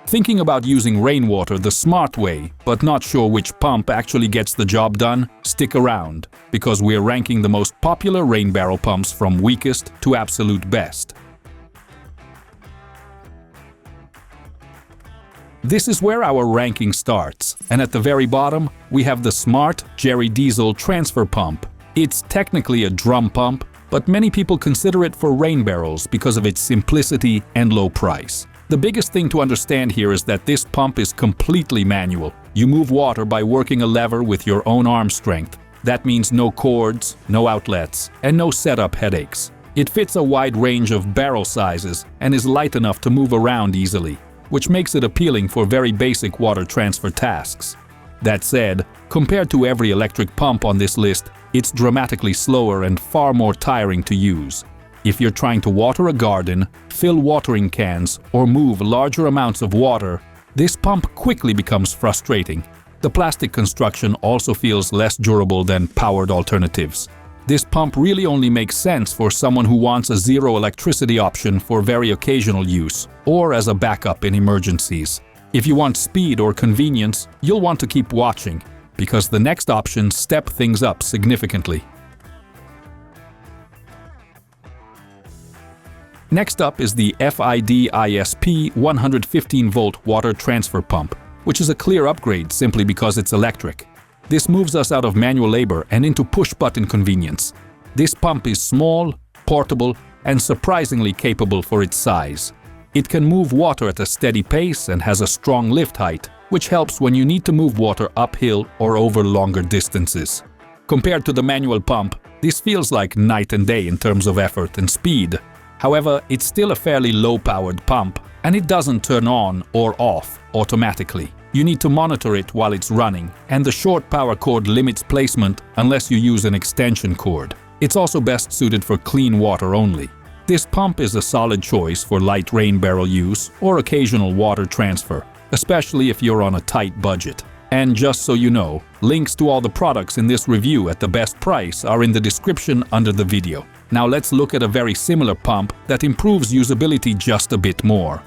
Thinking about using rainwater the smart way, but not sure which pump actually gets the job done? Stick around, because we're ranking the most popular rain barrel pumps from weakest to absolute best. This is where our ranking starts, and at the very bottom, we have the Smart Jerry Diesel Transfer Pump. It's technically a drum pump, but many people consider it for rain barrels because of its simplicity and low price. The biggest thing to understand here is that this pump is completely manual. You move water by working a lever with your own arm strength. That means no cords, no outlets, and no setup headaches. It fits a wide range of barrel sizes and is light enough to move around easily, which makes it appealing for very basic water transfer tasks. That said, compared to every electric pump on this list, it's dramatically slower and far more tiring to use. If you're trying to water a garden, fill watering cans, or move larger amounts of water, this pump quickly becomes frustrating. The plastic construction also feels less durable than powered alternatives. This pump really only makes sense for someone who wants a zero electricity option for very occasional use, or as a backup in emergencies. If you want speed or convenience, you'll want to keep watching, because the next options step things up significantly. Next up is the FIDISP 115-volt water transfer pump, which is a clear upgrade simply because it's electric. This moves us out of manual labor and into push-button convenience. This pump is small, portable, and surprisingly capable for its size. It can move water at a steady pace and has a strong lift height, which helps when you need to move water uphill or over longer distances. Compared to the manual pump, this feels like night and day in terms of effort and speed. However, it's still a fairly low-powered pump, and it doesn't turn on or off automatically. You need to monitor it while it's running, and the short power cord limits placement unless you use an extension cord. It's also best suited for clean water only. This pump is a solid choice for light rain barrel use or occasional water transfer, especially if you're on a tight budget. And just so you know, links to all the products in this review at the best price are in the description under the video. Now let's look at a very similar pump that improves usability just a bit more.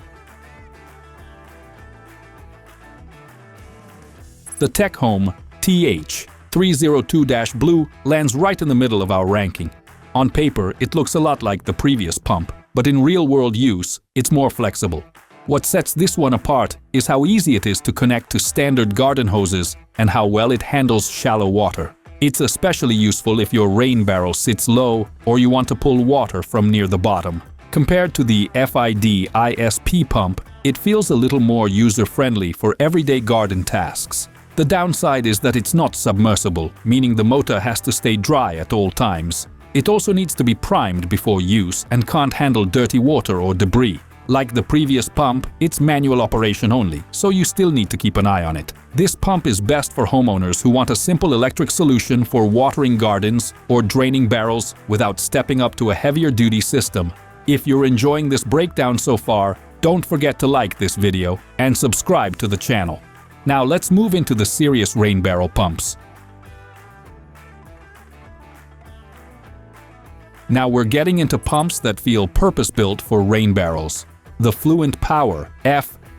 The TecHome TH302-Blue lands right in the middle of our ranking. On paper, it looks a lot like the previous pump, but in real-world use, it's more flexible. What sets this one apart is how easy it is to connect to standard garden hoses and how well it handles shallow water. It's especially useful if your rain barrel sits low or you want to pull water from near the bottom. Compared to the FIDISP pump, it feels a little more user-friendly for everyday garden tasks. The downside is that it's not submersible, meaning the motor has to stay dry at all times. It also needs to be primed before use and can't handle dirty water or debris. Like the previous pump, it's manual operation only, so you still need to keep an eye on it. This pump is best for homeowners who want a simple electric solution for watering gardens or draining barrels without stepping up to a heavier-duty system. If you're enjoying this breakdown so far, don't forget to like this video and subscribe to the channel. Now let's move into the serious rain barrel pumps. Now we're getting into pumps that feel purpose-built for rain barrels. The FLUENTPOWER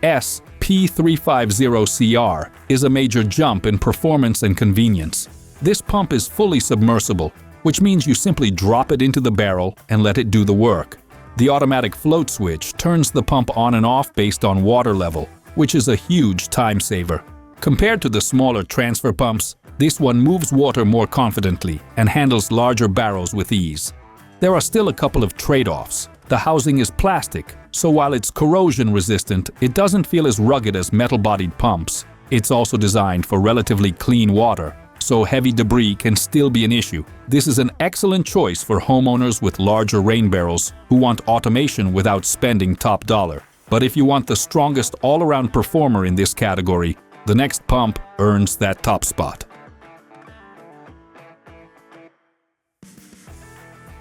FSP350CR is a major jump in performance and convenience. This pump is fully submersible, which means you simply drop it into the barrel and let it do the work. The automatic float switch turns the pump on and off based on water level, which is a huge time saver. Compared to the smaller transfer pumps, this one moves water more confidently and handles larger barrels with ease. There are still a couple of trade-offs. The housing is plastic, so while it's corrosion resistant, it doesn't feel as rugged as metal-bodied pumps. It's also designed for relatively clean water, so heavy debris can still be an issue. This is an excellent choice for homeowners with larger rain barrels who want automation without spending top dollar. But if you want the strongest all-around performer in this category, the next pump earns that top spot.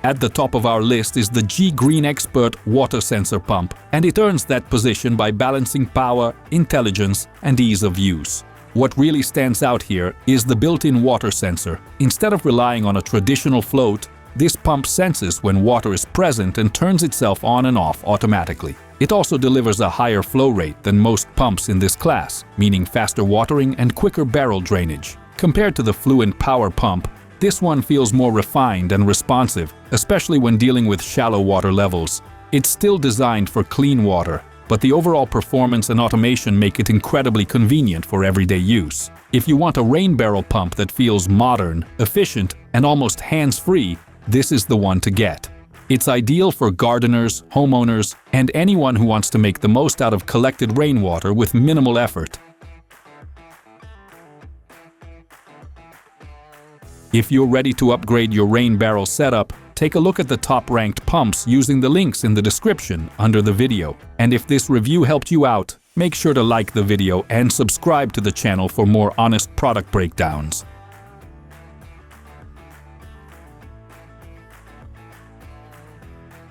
At the top of our list is the G-Green Expert water sensor pump, and it earns that position by balancing power, intelligence, and ease of use. What really stands out here is the built-in water sensor. Instead of relying on a traditional float, This pump senses when water is present and turns itself on and off automatically. It also delivers a higher flow rate than most pumps in this class, meaning faster watering and quicker barrel drainage. Compared to the FLUENTPOWER pump, this one feels more refined and responsive, especially when dealing with shallow water levels. It's still designed for clean water, but the overall performance and automation make it incredibly convenient for everyday use. If you want a rain barrel pump that feels modern, efficient, and almost hands-free, this is the one to get. It's ideal for gardeners, homeowners, and anyone who wants to make the most out of collected rainwater with minimal effort. If you're ready to upgrade your rain barrel setup, take a look at the top-ranked pumps using the links in the description under the video. And if this review helped you out, make sure to like the video and subscribe to the channel for more honest product breakdowns.